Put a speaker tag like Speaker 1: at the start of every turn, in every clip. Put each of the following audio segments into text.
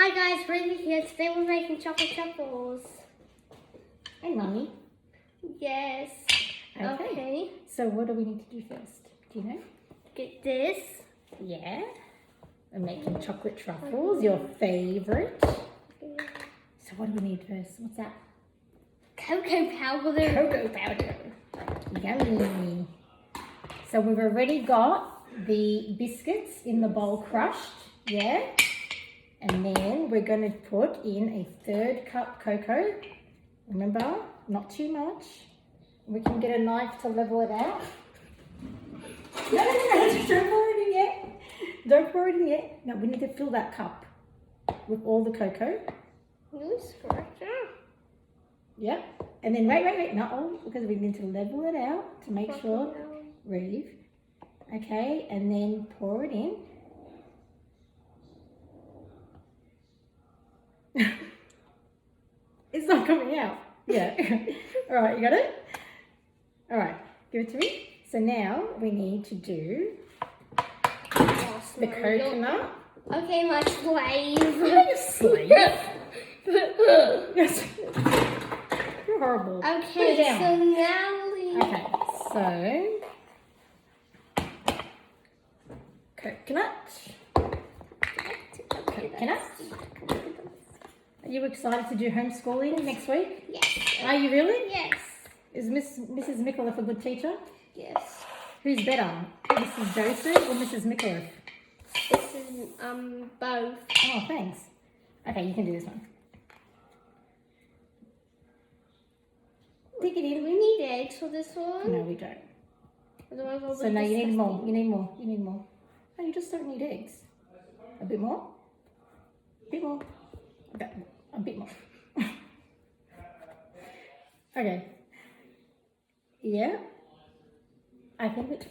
Speaker 1: Hi guys, Reeve here. Today we're making chocolate truffles.
Speaker 2: Hey, Mummy.
Speaker 1: Yes. Okay.
Speaker 2: So what do we need to do first? Do you know?
Speaker 1: Get this.
Speaker 2: Yeah. We're making chocolate truffles, your favourite. So what do we need first? What's that?
Speaker 1: Cocoa powder.
Speaker 2: Cocoa powder. Yummy. So we've already got the biscuits in the bowl crushed. Yeah. And then we're going to put in a 1/3 cup cocoa. Remember, not too much. We can get a knife to level it out. No, don't pour it in yet. Don't pour it in yet. No, we need to fill that cup with all the cocoa. Yep. And then wait, not all, because we need to level it out to make sure. Reeve. Okay, and then pour it in. It's not coming out. Yeah. All right, you got it? All right, give it to me. So now we need to do the coconut.
Speaker 1: Okay, my slave.
Speaker 2: You're slave. Yes. You're horrible.
Speaker 1: Okay, so now we...
Speaker 2: Okay, so coconut. Are you excited to do homeschooling next week?
Speaker 1: Yes.
Speaker 2: Are you really?
Speaker 1: Yes.
Speaker 2: Is Mrs. Micallef a good teacher?
Speaker 1: Yes.
Speaker 2: Who's better, Mrs. Joseph or Mrs. Micallef?
Speaker 1: This is both.
Speaker 2: Oh, thanks. Okay, you can do this one. Dig it in.
Speaker 1: Do we need eggs for this one?
Speaker 2: No, we don't.
Speaker 1: Otherwise, I'll
Speaker 2: So no, you need more. You need more. You need more. No, you just don't need eggs. A bit more. A bit more. Okay, a bit more. Okay. Yeah. I think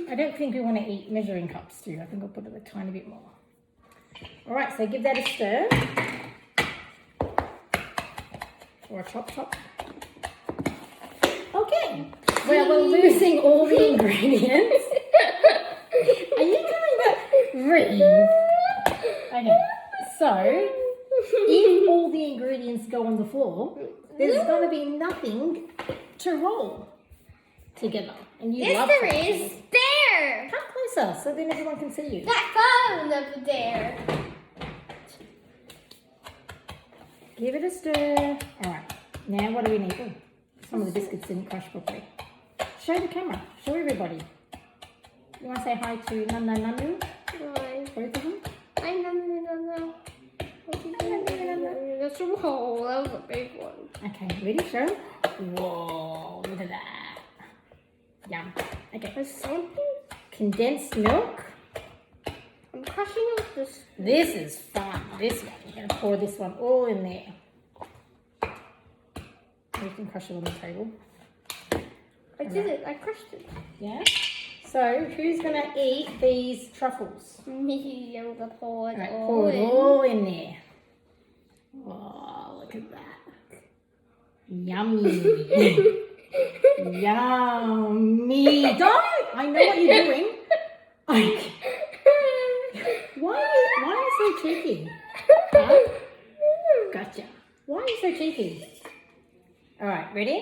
Speaker 2: I don't think we want to eat measuring cups too. I think I'll put it a tiny bit more. All right, so give that a stir. Or a chop. Okay. Well, we're losing all the ingredients. Are you doing that? Reeve. Okay. So, if all the ingredients go on the floor, there's going to be nothing to roll together. And you love
Speaker 1: there
Speaker 2: chocolate.
Speaker 1: is. There.
Speaker 2: Come closer so then everyone can see you.
Speaker 1: That phone over there.
Speaker 2: Give it a stir. All right. Now what do we need? Oh, some of the biscuits didn't crush properly. Show the camera. Show everybody. You want to say hi to Nanu?
Speaker 1: Hi.
Speaker 2: Both of them?
Speaker 1: Hi, no. That's from hole. That was a big one.
Speaker 2: Okay, ready? Show. Whoa, look at that. Yum. Okay.
Speaker 1: There's something.
Speaker 2: Condensed milk.
Speaker 1: I'm crushing up this.
Speaker 2: This is fun. This one. You're going to pour this one all in there. You can crush it on the table.
Speaker 1: I did it. I crushed it.
Speaker 2: Yeah? So, who's going to eat these truffles?
Speaker 1: Me, I'm going to pour it all
Speaker 2: Pour it all in there. Oh, look at that. Yummy. Yummy. Don't! I know what you're doing. Why are you so cheeky? Huh? Gotcha. Why are you so cheeky? All right, ready?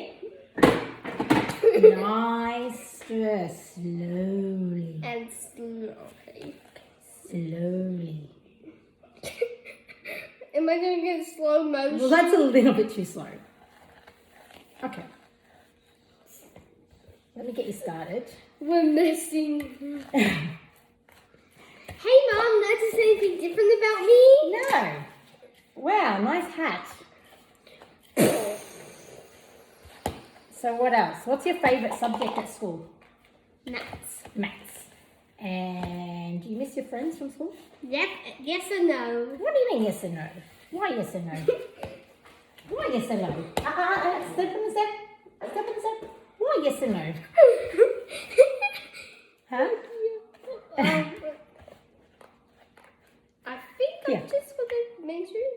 Speaker 2: Nice stir. Slowly.
Speaker 1: And slowly.
Speaker 2: Slowly.
Speaker 1: Am I going to get slow motion?
Speaker 2: Well, that's a little bit too slow. Okay. Let me get you started.
Speaker 1: We're missing. Hey, Mom, notice anything different about me?
Speaker 2: No. Wow, nice hat. So what else? What's your favourite subject at school?
Speaker 1: Maths.
Speaker 2: Maths. And do you miss your friends from school?
Speaker 1: Yep. Yes or no?
Speaker 2: What do you mean yes or no? Why yes or no? Why yes or no? Step on the step. Step on the step. Why yes or no? Huh?
Speaker 1: I think
Speaker 2: Yeah.
Speaker 1: I just want to make sure.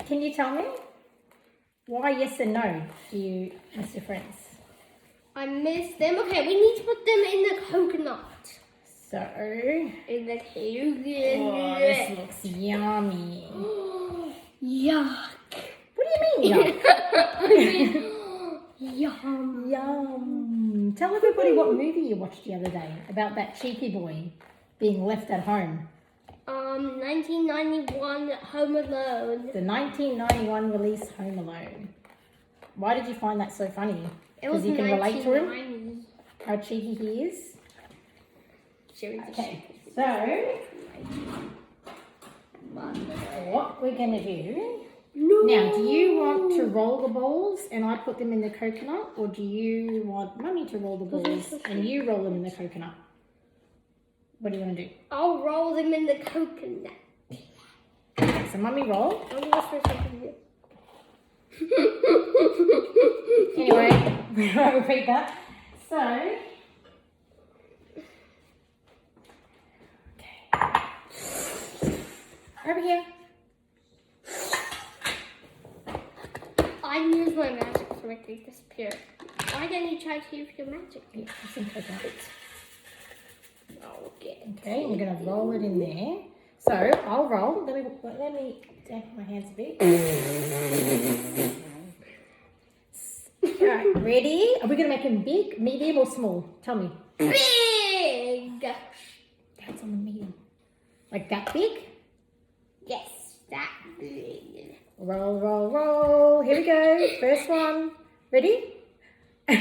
Speaker 2: Can you tell me? Why yes and no do you miss your friends?
Speaker 1: I miss them. Okay, we need to put them in the coconut.
Speaker 2: So,
Speaker 1: And then here
Speaker 2: oh, this looks yummy.
Speaker 1: Yuck.
Speaker 2: What do you mean,
Speaker 1: Yum.
Speaker 2: Yum. Tell everybody what movie you watched the other day about that cheeky boy being left at home.
Speaker 1: 1991 Home Alone.
Speaker 2: The 1991 release Home Alone. Why did you find that so funny?
Speaker 1: It was
Speaker 2: Because you can relate to him?
Speaker 1: 1990.
Speaker 2: How cheeky he is?
Speaker 1: Okay.
Speaker 2: So, what we're going to do...
Speaker 1: No.
Speaker 2: Now, do you want to roll the balls and I put them in the coconut? Or do you want Mummy to roll the balls and you roll them in the coconut? What do you want to do?
Speaker 1: I'll roll them in the coconut.
Speaker 2: Okay, so Mummy roll.
Speaker 1: I'm going to whisper something here.
Speaker 2: Anyway, I'll repeat that. So, okay. Over here.
Speaker 1: I use my magic to make these disappear. Why don't you try to use your magic?
Speaker 2: Yeah, some coconut.
Speaker 1: Okay.
Speaker 2: Okay, I'm going to roll it in there. So, I'll roll. Let me dampen my hands a bit. Alright, ready? Are we going to make them big, medium or small? Tell me.
Speaker 1: Big!
Speaker 2: That's on the medium. Like that big?
Speaker 1: Yes, that big.
Speaker 2: Roll, roll, roll. Here we go. First one. Ready? Where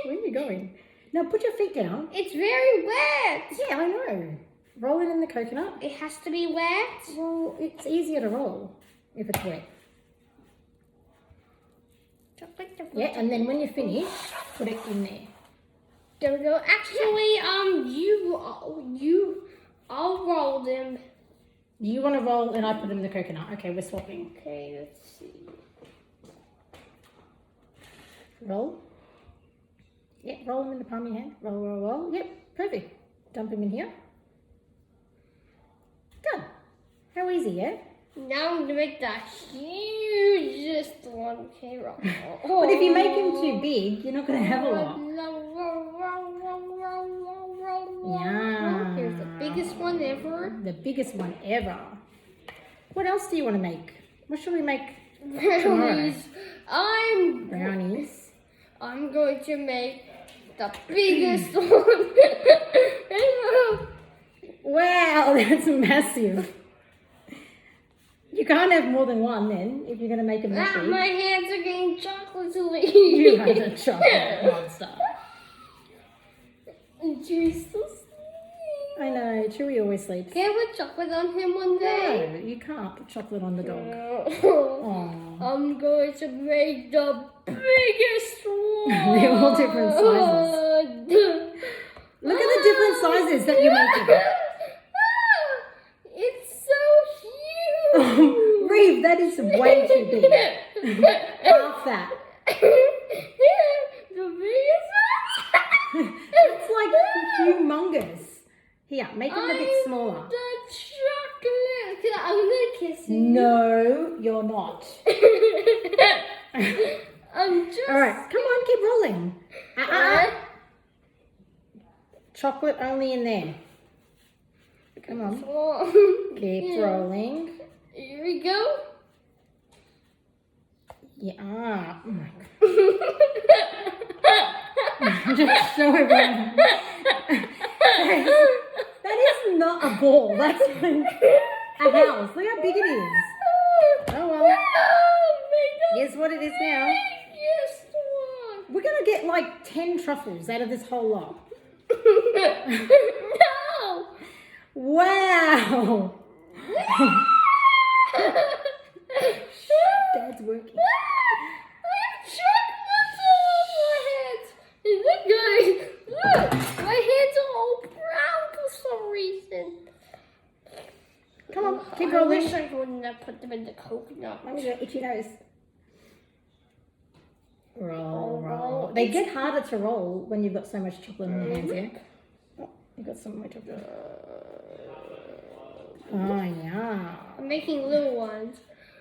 Speaker 2: are you going? Now put your feet down.
Speaker 1: It's very wet.
Speaker 2: Yeah, I know. Roll it in the coconut.
Speaker 1: It has to be wet.
Speaker 2: Well, it's easier to roll if it's wet. Yeah, and then when you finish, put it in there.
Speaker 1: There we go. Actually, I'll roll them.
Speaker 2: You want to roll and I put them in the coconut. Okay, we're swapping.
Speaker 1: Okay, let's see.
Speaker 2: Roll. Yep, roll them in the palm of your hand. Roll, roll, roll. Yep, perfect. Dump them in here. Done. How easy, yeah?
Speaker 1: Now I'm gonna make the hugest one. Okay, roll.
Speaker 2: But if you make them too big, you're not going to have a lot. Yeah.
Speaker 1: Here's the biggest one ever.
Speaker 2: The biggest one ever. What else do you want to make? What should we make?
Speaker 1: Brownies.
Speaker 2: Brownies.
Speaker 1: I'm going to make the biggest one.
Speaker 2: Wow, that's massive. You can't have more than one then, if you're going to make them that big.
Speaker 1: My hands are getting chocolatey.
Speaker 2: You are a chocolate monster.
Speaker 1: Chewie's so sweet.
Speaker 2: I know, Chewie always sleeps.
Speaker 1: Can I put chocolate on him one day?
Speaker 2: No, you can't put chocolate on the dog.
Speaker 1: Oh. I'm going to make the biggest one.
Speaker 2: They're all different sizes. Look at the different sizes that you're making.
Speaker 1: It's so huge.
Speaker 2: Reeve, that is way too big. Half that.
Speaker 1: The biggest one.
Speaker 2: It's like humongous. Here, make them a bit smaller.
Speaker 1: The chocolate. I'm gonna kiss you.
Speaker 2: No, you're not.
Speaker 1: I'm just.
Speaker 2: All right, come on, keep rolling. Chocolate only in there. Come on. Keep rolling.
Speaker 1: Here we go.
Speaker 2: Yeah. Oh my God. Just show everyone. That is not a ball. That's like a house. Look how big it is. Oh well. Guess what it is now.
Speaker 1: Biggest one.
Speaker 2: We're gonna get like 10 truffles out of this whole lot.
Speaker 1: No.
Speaker 2: Wow. Dad's working.
Speaker 1: I have chocolate all over my hands. Look, guys. Look, my hands are all brown for some reason.
Speaker 2: Come on, keep
Speaker 1: I
Speaker 2: rolling.
Speaker 1: wish I wouldn't have put them in the coconut.
Speaker 2: Let me go itchy nose. Roll,
Speaker 1: roll.
Speaker 2: roll. They get harder to roll when you've got so much chocolate in your hands, yeah? Oh, you've got some more chocolate. Oh, yeah.
Speaker 1: I'm making little ones.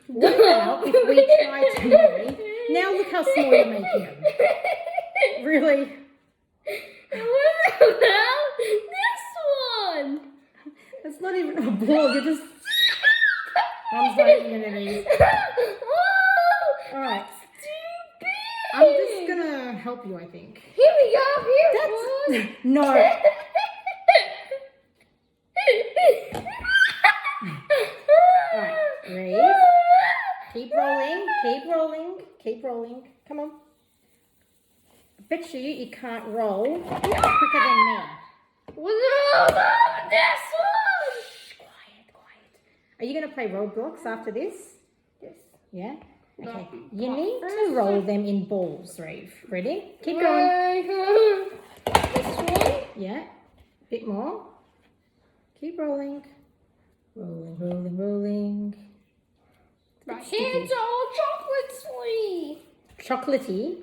Speaker 2: What about if we try to make... Now look how small you're making them. Really?
Speaker 1: What about this one?
Speaker 2: It's not even a ball. You're just. Mum's not eating any.
Speaker 1: Oh,
Speaker 2: All right.
Speaker 1: stupid.
Speaker 2: I'm just gonna help you, I think.
Speaker 1: Here we go. Here,
Speaker 2: That's no. All right, Reeve. Keep rolling. Keep rolling. Keep rolling. Come on. I bet you can't roll quicker than me.
Speaker 1: What's this one?
Speaker 2: Quiet, quiet. Are you going to play roadblocks after this?
Speaker 1: Yes.
Speaker 2: Yeah? Okay.
Speaker 1: No.
Speaker 2: You need to roll them in balls, Reeve. Ready? Keep going.
Speaker 1: This one?
Speaker 2: Yeah. Bit more. Keep rolling. Rolling, rolling, rolling.
Speaker 1: My hands are all chocolatey.
Speaker 2: Chocolatey.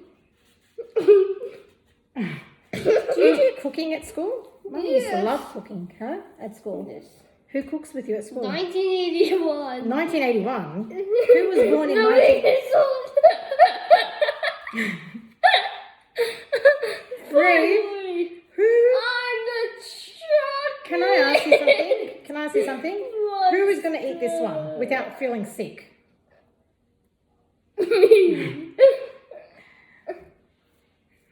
Speaker 2: Do you do cooking at school? Mum used to
Speaker 1: Yes.
Speaker 2: love cooking, huh? At school.
Speaker 1: Yes.
Speaker 2: Who cooks with you at school?
Speaker 1: 1981.
Speaker 2: 1981? Who was born in
Speaker 1: No,
Speaker 2: 19...
Speaker 1: it's old.
Speaker 2: Reeve, who...
Speaker 1: I'm the chocolate.
Speaker 2: Can I ask you something? Can I ask you something?
Speaker 1: What?
Speaker 2: Who is going to eat this one without feeling sick?
Speaker 1: Me.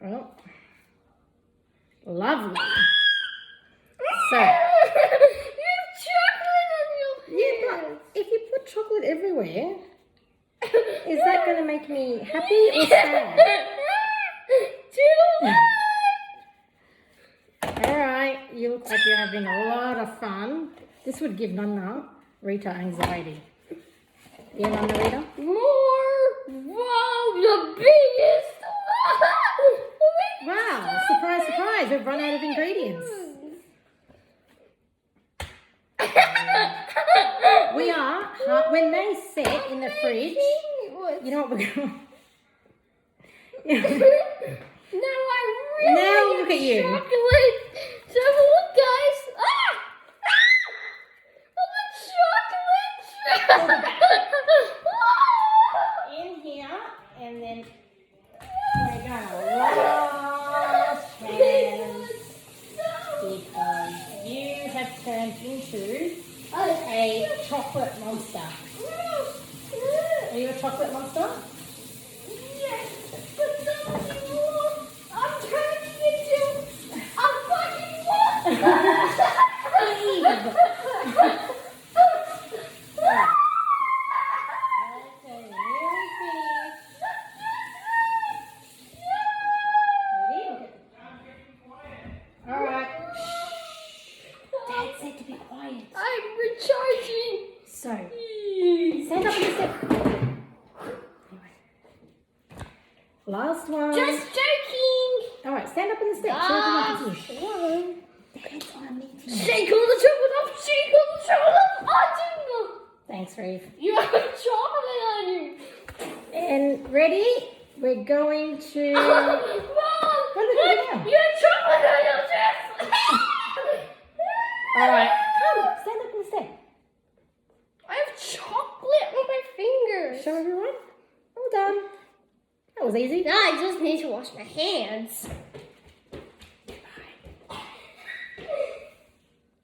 Speaker 2: Well, lovely. So,
Speaker 1: You have chocolate on your
Speaker 2: yeah,
Speaker 1: hands.
Speaker 2: but if you put chocolate everywhere, is that going to make me happy or sad?
Speaker 1: Too
Speaker 2: All right, you look like you're having a lot of fun. This would give Nana Rita anxiety. Yeah, Nana Rita?
Speaker 1: more. Wow, the biggest one.
Speaker 2: Wow, surprise, surprise, we've run out of ingredients. We are, when they set in the fridge, you know what we're going to...
Speaker 1: Now I really
Speaker 2: Now look at you.
Speaker 1: chocolate. So look, guys. I'm a chocolate.
Speaker 2: In here, and then we're going to wash hands because you have turned into a chocolate monster. Are you a chocolate monster?
Speaker 1: Yes, but no anymore. I'm turning into a fucking monster.
Speaker 2: Eve. Okay, really please. Ready? All right. Dad said to be quiet.
Speaker 1: I'm recharging.
Speaker 2: So, stand up and step. Last one.
Speaker 1: Just joking.
Speaker 2: All right, stand up in the step. So we can look at you.
Speaker 1: One.
Speaker 2: Dad's on a meeting.
Speaker 1: Shake all the chocolate up. Shake all the chocolate up. Oh,
Speaker 2: Thanks, Reeve.
Speaker 1: you have chocolate on you.
Speaker 2: And ready? We're going to.
Speaker 1: Mom,
Speaker 2: What are we doing now?
Speaker 1: you have chocolate on your chest.
Speaker 2: All right. Come, stand up in the step.
Speaker 1: I have chocolate on my fingers.
Speaker 2: Show everyone. Well done. That was easy.
Speaker 1: Now I just need to wash my hands.